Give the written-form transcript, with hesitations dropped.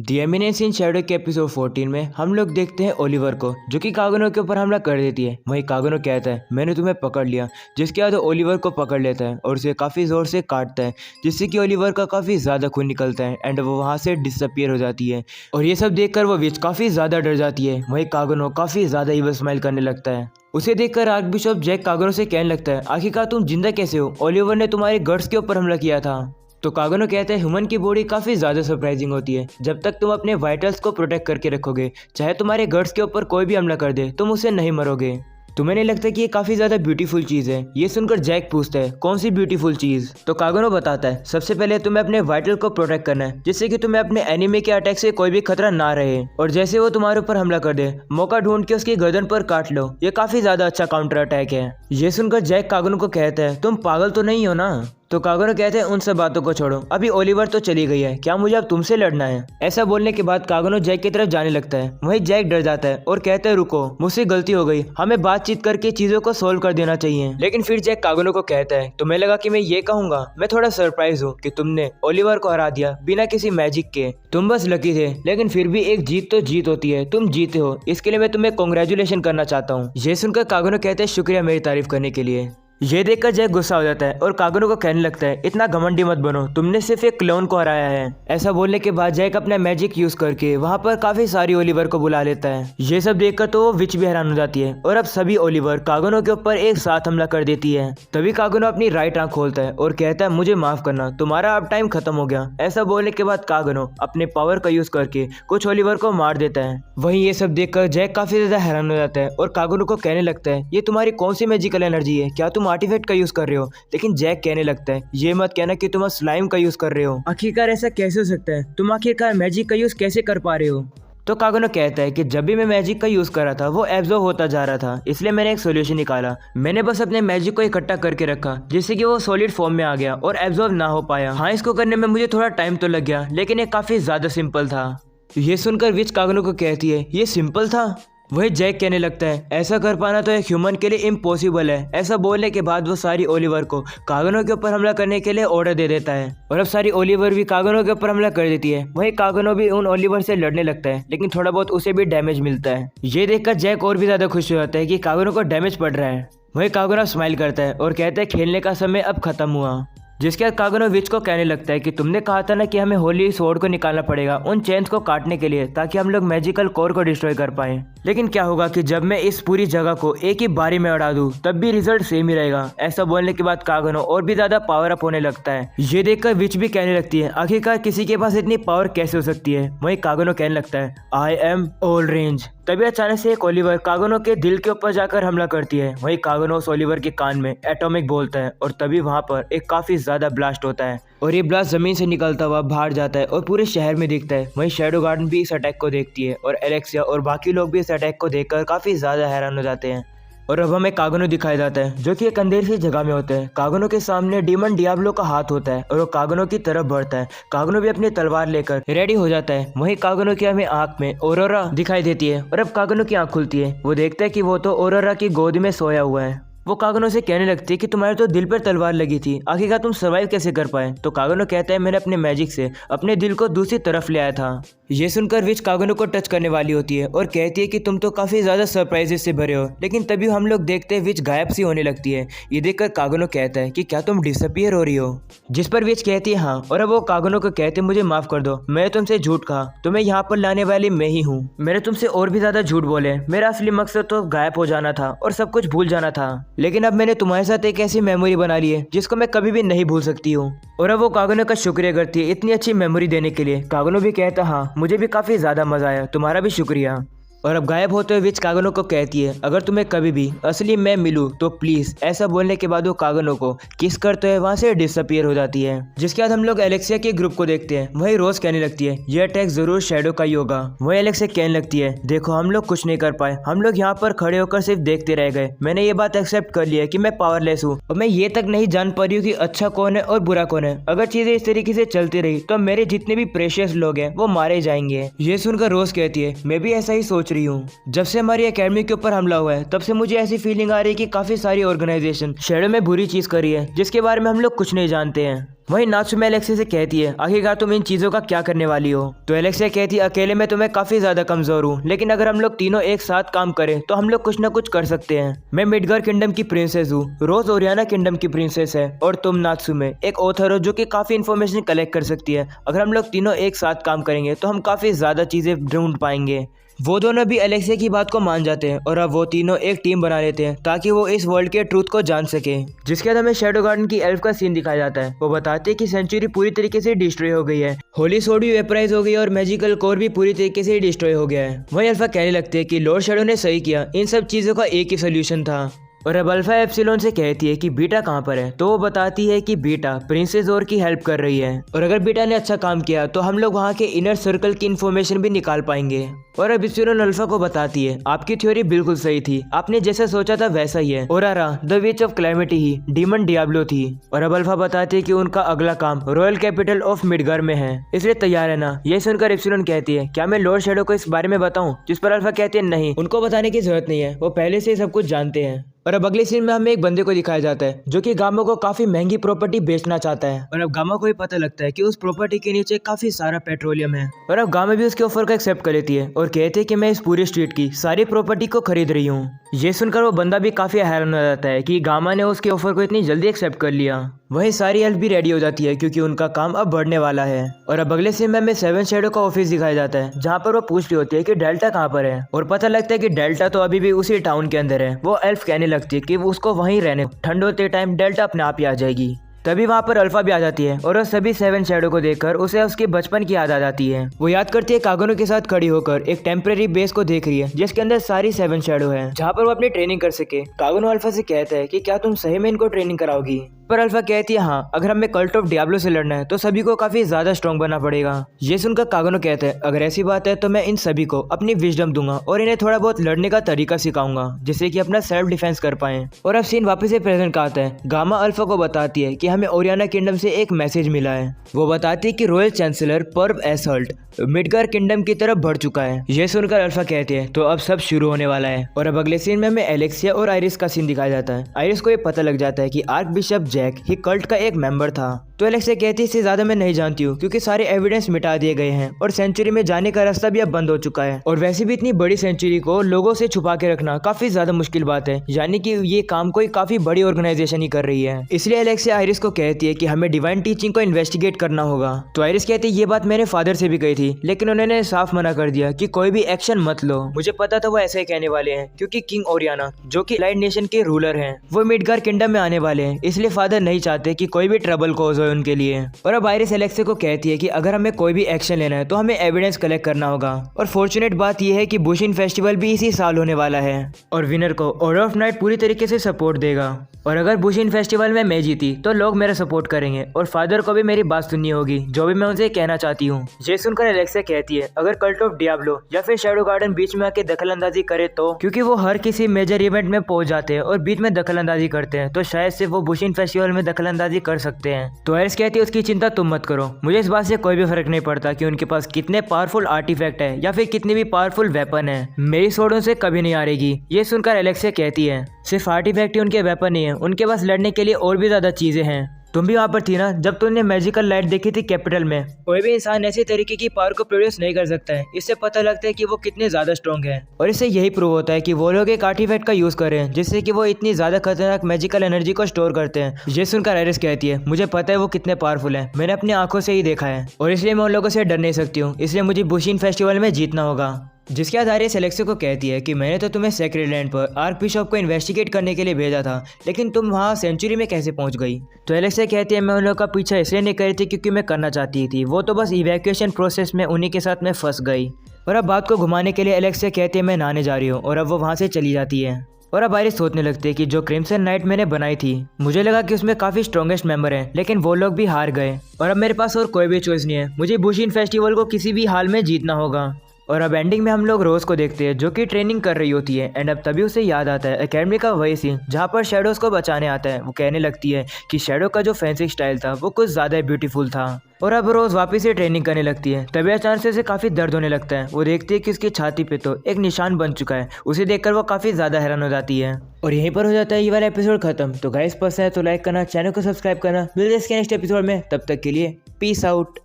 The eminence in Shadow के episode 14 में हम लोग देखते हैं ओलिवर को, जो कि कागनो के ऊपर हमला कर देती है। वहीं कागनो कहता है मैंने तुम्हें पकड़ लिया, जिसके बाद ओलिवर को पकड़ लेता है और उसे काफ़ी ज़ोर से काटता है, जिससे कि ओलिवर का काफ़ी ज़्यादा खून निकलता है एंड वो वहाँ से डिसअपियर हो जाती है। और ये सब देखकर वो विच काफ़ी ज़्यादा डर जाती है। वहीं कागनो काफ़ी ज़्यादा इविल स्माइल करने लगता है। उसे देखकर आर्कबिशप जैक कागनो से कहने लगता है आखिरकार तुम जिंदा कैसे हो, ओलिवर ने तुम्हारे गट्स के ऊपर हमला किया था। तो कागनो कहते हैं ह्यूमन की बॉडी काफ़ी ज़्यादा सरप्राइजिंग होती है। जब तक तुम अपने वाइटल्स को प्रोटेक्ट करके रखोगे, चाहे तुम्हारे गट्स के ऊपर कोई भी हमला कर दे, तुम उससे नहीं मरोगे। तुम्हें नहीं लगता कि ये काफ़ी ज़्यादा ब्यूटीफुल चीज़ है? ये सुनकर जैक पूछता है कौन सी ब्यूटीफुल चीज़? तो कागनो बताता है सबसे पहले तुम्हें अपने वाइटल को प्रोटेक्ट करना है, जिससे कि तुम्हें अपने एनिमी के अटैक से कोई भी खतरा ना रहे। और जैसे वो तुम्हारे ऊपर हमला कर दे, मौका ढूंढ के उसकी गर्दन पर काट लो। ये काफ़ी ज़्यादा अच्छा काउंटर अटैक है। ये सुनकर जैक कागनो को कहता है तुम पागल तो नहीं हो ना? तो कागनो कहते हैं उन सब बातों को छोड़ो, अभी ओलिवर तो चली गई है, क्या मुझे अब तुमसे लड़ना है? ऐसा बोलने के बाद कागनो जैक की तरफ जाने लगता है। वहीं जैक डर जाता है और कहता है रुको, मुझसे गलती हो गई, हमें बातचीत करके चीजों को सोल्व कर देना चाहिए। लेकिन फिर जैक कागनो को कहता है तुम्हें लगा कि मैं ये कहूंगा? मैं थोड़ा सरप्राइज हूँ कि तुमने ओलिवर को हरा दिया बिना किसी मैजिक के। तुम बस लकी थे, लेकिन फिर भी एक जीत तो जीत होती है, तुम जीते हो, इसके लिए मैं तुम्हें कॉन्ग्रेचुलेशन करना चाहता हूँ। ये सुनकर कागनो कहते हैं शुक्रिया मेरी तारीफ करने के लिए। ये देखकर जैक गुस्सा हो जाता है और कागनो को कहने लगता है इतना घमंडी मत बनो, तुमने सिर्फ एक क्लोन को हराया है। ऐसा बोलने के बाद जैक अपना मैजिक यूज करके वहाँ पर काफी सारी ओलिवर को बुला लेता है। ये सब देखकर तो वो विच भी हैरान हो जाती है और अब सभी ओलिवर कागनो के ऊपर एक साथ हमला कर देती है। तभी कागनो अपनी राइट आंख खोलता है और कहता है मुझे माफ करना, तुम्हारा अब टाइम खत्म हो गया। ऐसा बोलने के बाद कागनो अपने पावर का यूज करके कुछ ओलिवर को मार देता है। वहीं ये सब देखकर जैक काफी ज्यादा हैरान हो जाता है और कागनो को कहने लगता है ये तुम्हारी कौन सी मैजिकल एनर्जी है, क्या तुम आर्टिफैक्ट का यूज कर रहे हो? लेकिन जैक कहने लगता है ये मत कहना कि तुम स्लाइम का यूज कर रहे हो, आखिरकार ऐसा कैसे हो सकता है? तुम आखिरकार मैजिक का यूज कैसे कर पा रहे हो? तो कागनो कहता है कि जब भी मैं मैजिक का यूज कर रहा था वो एब्जॉर्ब होता जा रहा था, इसलिए मैंने एक सोल्यूशन निकाला। मैंने बस अपने मैजिक को इकट्ठा करके रखा जिससे कि वो सॉलिड फॉर्म में आ गया और एब्जॉर्ब ना हो पाया। हाँ, इसको करने में मुझे थोड़ा टाइम तो लग गया, लेकिन ये काफी ज्यादा सिंपल था। ये सुनकर विच कागनो को कहती है ये सिंपल था? वही जैक कहने लगता है ऐसा कर पाना तो एक ह्यूमन के लिए इम्पॉसिबल है। ऐसा बोलने के बाद वो सारी ओलिवर को कागनो के ऊपर हमला करने के लिए ऑर्डर दे देता है और अब सारी ओलिवर भी कागनो के ऊपर हमला कर देती है। वहीं कागनो भी उन ओलिवर से लड़ने लगता है, लेकिन थोड़ा बहुत उसे भी डैमेज मिलता है। ये देखकर जैक और भी ज्यादा खुश हो जाता है कि कागनो को डैमेज पड़ रहा है। वहीं कागनो स्माइल करता है और कहता है खेलने का समय अब खत्म हुआ। जिसके बाद कागनो विच को कहने लगता है कि तुमने कहा था ना कि हमें होली स्वॉर्ड को निकालना पड़ेगा उन चेन्स को काटने के लिए, ताकि हम लोग मैजिकल कोर को डिस्ट्रॉय कर पाए। लेकिन क्या होगा कि जब मैं इस पूरी जगह को एक ही बारी में उड़ा दूं, तब भी रिजल्ट सेम ही रहेगा। ऐसा बोलने के बाद कागनो और भी ज्यादा पावर अप होने लगता है। ये देखकर विच भी कहने लगती है आखिरकार किसी के पास इतनी पावर कैसे हो सकती है? वहीं कागनो कहने लगता है आई एम ऑल रेंज। तभी अचानक से एक ओलिवर कागनो के दिल के ऊपर जाकर हमला करती है। वहीं कागनो उस ओलिवर के कान में एटॉमिक बोलता है और तभी वहां पर एक काफी ज्यादा ब्लास्ट होता है और ये ब्लास्ट जमीन से निकलता हुआ बाहर जाता है और पूरे शहर में दिखता है। वहीं शैडो गार्डन भी इस अटैक को देखती है और एलेक्सिया और बाकी लोग भी इस अटैक को देखकर काफी ज्यादा हैरान हो जाते हैं। और अब हमें कागनो दिखाया जाता है जो कि एक अंधेरी सी जगह में होता है। कागनो के सामने डीमन डियाब्लो का हाथ होता है और वो कागनो की तरफ बढ़ता है। कागनो भी अपनी तलवार लेकर रेडी हो जाता है। वहीं कागनो की हमें आंख में ऑरोरा दिखाई देती है और अब कागनो की आंख खुलती है। वो देखता है कि वो तो ऑरोरा की गोद में सोया हुआ है। वो कागनो से कहने लगती है कि तुम्हारे तो दिल पर तलवार लगी थी, आखिरकार तुम सर्वाइव कैसे कर पाए? तो कागनो कहता है मैंने अपने मैजिक से अपने दिल को दूसरी तरफ ले आया था। ये सुनकर विच कागनो को टच करने वाली होती है और कहती है कि तुम तो काफी ज्यादा सरप्राइजेस से भरे हो। लेकिन तभी हम लोग देखते हैं विच गायब सी होने लगती है। ये देखकर कागनो कहता है कि क्या तुम डिसअपियर हो रही हो? जिस पर विच कहती है हाँ, और अब वो कागनो को कहते मुझे माफ कर दो, मैंने तुमसे झूठ कहा, तुम्हें यहाँ पर लाने वाली मैं ही हूँ। मैंने तुमसे और भी ज्यादा झूठ बोले, मेरा असली मकसद तो गायब हो जाना था और सब कुछ भूल जाना था। लेकिन अब मैंने तुम्हारे साथ एक ऐसी मेमोरी बना ली है जिसको मैं कभी भी नहीं भूल सकती हूँ। और अब वो कागनो का शुक्रिया करती है इतनी अच्छी मेमोरी देने के लिए। कागनो भी कहता हाँ, मुझे भी काफी ज्यादा मजा आया, तुम्हारा भी शुक्रिया। और अब गायब होते हुए विच कागनो को कहती है अगर तुम्हें कभी भी असली मैं मिलूं तो प्लीज। ऐसा बोलने के बाद वो कागनो को किस करते हुए वहां से डिसअपियर हो जाती है। जिसके बाद हम लोग एलेक्सिया के ग्रुप को देखते हैं। वही रोज कहने लगती है ये अटैक जरूर शैडो का ही होगा। वही एलेक्सिया कहने लगती है देखो हम लोग कुछ नहीं कर पाए, हम लोग यहाँ पर खड़े होकर सिर्फ देखते रह गए। मैंने ये बात एक्सेप्ट कर लिया कि मैं पावरलेस हूँ और मैं ये तक नहीं जान पा रही हूँ कि अच्छा कौन है और बुरा कौन है। अगर चीजें इस तरीके से चलती रही तो मेरे जितने भी प्रेशियस लोग हैं वो मारे जाएंगे। ये सुनकर रोज कहती है मैं भी ऐसा ही सोच रही हूँ। जब से हमारी एकेडमी के ऊपर हमला हुआ है तब से मुझे ऐसी फीलिंग आ रही है कि काफी सारी ऑर्गेनाइजेशन शहरों में बुरी चीज करी है जिसके बारे में हम लोग कुछ नहीं जानते हैं। वहीं नात्सुमे एलेक्सिया से कहती है आखिरकार तुम इन चीजों का क्या करने वाली हो। तो एलेक्सिया कहती है अकेले में तो मैं काफी ज्यादा कमजोर हूँ, लेकिन अगर हम लोग तीनों एक साथ काम करें तो हम लोग कुछ ना कुछ कर सकते हैं। मैं मिडगार किंगडम की प्रिंसेस हूँ, रोज ओरियाना किंगडम की प्रिंसेस है, और तुम नात्सुमे एक ऑथर हो जो कि काफी इन्फॉर्मेशन कलेक्ट कर सकती है। अगर हम लोग तीनों एक साथ काम करेंगे तो हम काफी ज्यादा चीजें ढूंढ पाएंगे। वो दोनों भी एलेक्सिया की बात को मान जाते हैं और अब वो तीनों एक टीम बना लेते हैं ताकि वो इस वर्ल्ड के ट्रूथ को जान सके। जिसके बाद हमें शैडो गार्डन की एल्फ का सीन दिखाया जाता है। वो बताते हैं कि सेंचुरी पूरी तरीके से डिस्ट्रॉय हो गई है, होली सोड भी वेपराइज हो गई है और मैजिकल कोर भी पूरी तरीके से डिस्ट्रॉय हो गया है। वहीं अल्फा कहने लगते हैं कि लॉर्ड शैडो ने सही किया, इन सब चीजों का एक ही सोल्यूशन था। और अब अल्फा एप्सिलॉन से कहती है कि बीटा कहाँ पर है, तो वो बताती है कि बीटा प्रिंसेस जोर की हेल्प कर रही है, और अगर बीटा ने अच्छा काम किया तो हम लोग वहाँ के इनर सर्कल की इन्फॉर्मेशन भी निकाल पाएंगे। और अब एप्सिलॉन अल्फा को बताती है आपकी थ्योरी बिल्कुल सही थी, आपने जैसा सोचा था वैसा ही है। और Ara the witch of calamity ही डीमन डियाब्लो थी। और अब अल्फा बताती है कि उनका अगला काम रॉयल कैपिटल ऑफ मिडगार में है, इसलिए तैयार है ना। ये सुनकर एप्सिलॉन कहती है क्या मैं लॉर्ड शैडो को इस बारे में बताऊं, जिस पर अल्फा कहती है नहीं, उनको बताने की जरूरत नहीं है, वो पहले से सब कुछ जानते हैं। और अब अगले सीन में हमें एक बंदे को दिखाया जाता है जो कि गामो को काफी महंगी प्रॉपर्टी बेचना चाहता है। और अब गामो को भी पता लगता है कि उस प्रॉपर्टी के नीचे काफी सारा पेट्रोलियम है। और अब गामो भी उसके ऑफर को एक्सेप्ट कर लेती है और कहते हैं कि मैं इस पूरी स्ट्रीट की सारी प्रॉपर्टी को खरीद रही हूँ। ये सुनकर वो बंदा भी काफी हैरान हो जाता है कि गामा ने उसके ऑफर को इतनी जल्दी एक्सेप्ट कर लिया। वहीं सारी एल्फ भी रेडी हो जाती है क्योंकि उनका काम अब बढ़ने वाला है। और अब अगले सीन में हमें सेवन शैडो का ऑफिस दिखाया जाता है जहाँ पर वो पूछ रही होती है कि डेल्टा कहाँ पर है, और पता लगता है कि डेल्टा तो अभी भी उसी टाउन के अंदर है। वो एल्फ कहने लगती है कि उसको वहीं रहने, ठंड होते टाइम डेल्टा अपने आप ही आ जाएगी। तभी वहाँ पर अल्फा भी आ जाती है और वो सभी सेवन शैडो को देखकर उसे उसके बचपन की याद आ जाती है। वो याद करती है कागोनो के साथ खड़ी होकर एक टेम्परेरी बेस को देख रही है जिसके अंदर सारी सेवन शैडो है, जहाँ पर वो अपनी ट्रेनिंग कर सके। कागोनो अल्फा से कहता है कि क्या तुम सही में इनको ट्रेनिंग कराओगी, पर अल्फा कहती है हाँ, अगर हमें कल्ट ऑफ डियाब्लो से लड़ना है तो सभी को काफी ज्यादा स्ट्रॉन्ग बनना पड़ेगा। ये सुनकर कागोनो कहता है अगर ऐसी बात है तो मैं इन सभी को अपनी विजडम दूंगा और इन्हें थोड़ा बहुत लड़ने का तरीका सिखाऊंगा जिससे कि अपना सेल्फ डिफेंस कर पाए। और अब सीन वापस से प्रेजेंट का आता है। गामा अल्फा को बताती है कि हमें ओरियाना किंगडम से एक मैसेज मिला है। वो बताती है कि रॉयल चांसलर पर्व एसल्ट मिडगार किंगडम की तरफ बढ़ चुका है। ये सुनकर अल्फा कहते हैं तो अब सब शुरू होने वाला है। और अब अगले सीन में हमें एलेक्सिया और आइरिस का सीन दिखाया जाता है। आइरिस को ये पता लग जाता है कि आर्क बिशप जैक ही कल्ट का एक मेंबर था। तो एलेक्सिया कहती है इससे ज्यादा मैं नहीं जानती हूँ क्योंकि सारे एविडेंस मिटा दिए गए हैं और सेंचुरी में जाने का रास्ता भी अब बंद हो चुका है, और वैसे भी इतनी बड़ी सेंचुरी को लोगों से छुपा के रखना काफी ज्यादा मुश्किल बात है, यानी कि ये काम कोई काफी बड़ी ऑर्गेनाइजेशन ही कर रही है। इसलिए एलेक्सिया आइरिस को कहती है कि हमें डिवाइन टीचिंग को इन्वेस्टिगेट करना होगा। तो आइरिस कहती है ये बात मेरे फादर से भी कही थी, लेकिन उन्होंने साफ मना कर दिया कि कोई भी एक्शन मत लो। मुझे पता था वो ऐसे ही कहने वाले हैं क्योंकि किंग ओरियाना जो कि लाइट नेशन के रूलर हैं वो मिडगार किंगडम में आने वाले हैं, इसलिए फादर नहीं चाहते कि कोई भी ट्रबल कॉज हो उनके लिए। और अब आइरिस एलेक्सिया को कहती है कि अगर हमें कोई भी एक्शन लेना है तो हमें एविडेंस कलेक्ट करना होगा। और फॉर्चुनेट बात यह है कि बुशिन फेस्टिवल भी इसी साल होने वाला है और विनर को ऑर्डर ऑफ नाइट पूरी तरीके से सपोर्ट देगा। और अगर बुशिन फेस्टिवल में मैं जीती तो लोग मेरा सपोर्ट करेंगे और फादर को भी मेरी बात सुननी होगी जो भी मैं उनसे कहना चाहती हूँ। ये सुनकर एलेक्सिया कहती है अगर कल्ट ऑफ डियाब्लो या फिर शैडो गार्डन बीच में आके दखल अंदाजी करे तो, क्योंकि वो हर किसी मेजर इवेंट में पहुंच जाते हैं और बीच में दखल अंदाजी करते हैं, तो शायद से वो बुशिन फेस्टिवल में दखल अंदाजी कर सकते हैं। तो आइरिस कहती है उसकी चिंता तुम मत करो, मुझे इस बात से कोई भी फर्क नहीं पड़ता कि उनके पास कितने पावरफुल आर्टिफैक्ट है या फिर कितनी भी पावरफुल वेपन है, मेरी सोड उनसे कभी नहीं हारेगी। ये सुनकर एलेक्सिया कहती है सिर्फ आर्टिफैक्ट ही उनके वेपन नहीं है, उनके पास लड़ने के लिए और भी ज्यादा चीजें हैं। तुम भी वहाँ पर थी ना जब तुमने मैजिकल लाइट देखी थी कैपिटल में। कोई भी इंसान ऐसे तरीके की पावर को प्रोड्यूस नहीं कर सकता है, इससे पता लगता है कि वो कितने ज्यादा स्ट्रॉन्ग है। और इससे यही प्रूव होता है कि वो लोग एक आर्टिफैक्ट का यूज कर रहे हैं जिससे कि वो इतनी ज्यादा खतरनाक मैजिकल एनर्जी को स्टोर करते हैं। ये सुनकर आइरिस कहती है मुझे पता है वो कितने पावरफुल है, मैंने अपनी आंखों से ही देखा है और इसलिए मैं उन लोगों से डर नहीं सकती हूँ, इसलिए मुझे बुशिन फेस्टिवल में जीतना होगा। जिसके बाद आइरिस एलेक्सिया को कहती है कि मैंने तो तुम्हें सेक्रेड लैंड पर आर्क बिशप को इन्वेस्टिगेट करने के लिए भेजा था, लेकिन तुम वहाँ सेंचुरी में कैसे पहुँच गई। तो एलेक्सिया कहती है मैं उन लोगों का पीछा इसलिए नहीं कर रही थी क्योंकि मैं करना चाहती थी, वो तो बस इवैक्यूएशन प्रोसेस में उन्हीं के साथ मैं फंस गई। और अब बात को घुमाने के लिए एलेक्सिया कहती है मैं नहाने जा रही हूँ और अब वो वहाँ से चली जाती है। और अब आइरिस सोचने लगती है कि जो क्रिम्सन नाइट मैंने बनाई थी मुझे लगा कि उसमें काफी स्ट्रॉन्गेस्ट मेंबर हैं, लेकिन वो लोग भी हार गए और अब मेरे पास और कोई भी चॉइस नहीं है, मुझे बुशिन फेस्टिवल को किसी भी हाल में जीतना होगा। और अब एंडिंग में हम लोग रोज को देखते हैं जो कि ट्रेनिंग कर रही होती है एंड अब तभी उसे याद आता है एकेडमी का वही सीन जहाँ पर शैडोज को बचाने आता है। वो कहने लगती है कि शैडो का जो फेंसिंग स्टाइल था वो कुछ ज़्यादा ही ब्यूटीफुल था। और अब रोज वापस से ट्रेनिंग करने लगती है। तभी अचानक से उसे काफ़ी दर्द होने लगता है। वो देखती है कि उसकी छाती पे तो एक निशान बन चुका है। उसे देखकर वो काफ़ी ज़्यादा हैरान हो जाती है। और यहीं पर हो जाता है ये वाला एपिसोड खत्म। तो गाइस पसंद है तो लाइक करना, चैनल को सब्सक्राइब करना। मिलते हैं इसके नेक्स्ट एपिसोड में, तब तक के लिए पीस आउट।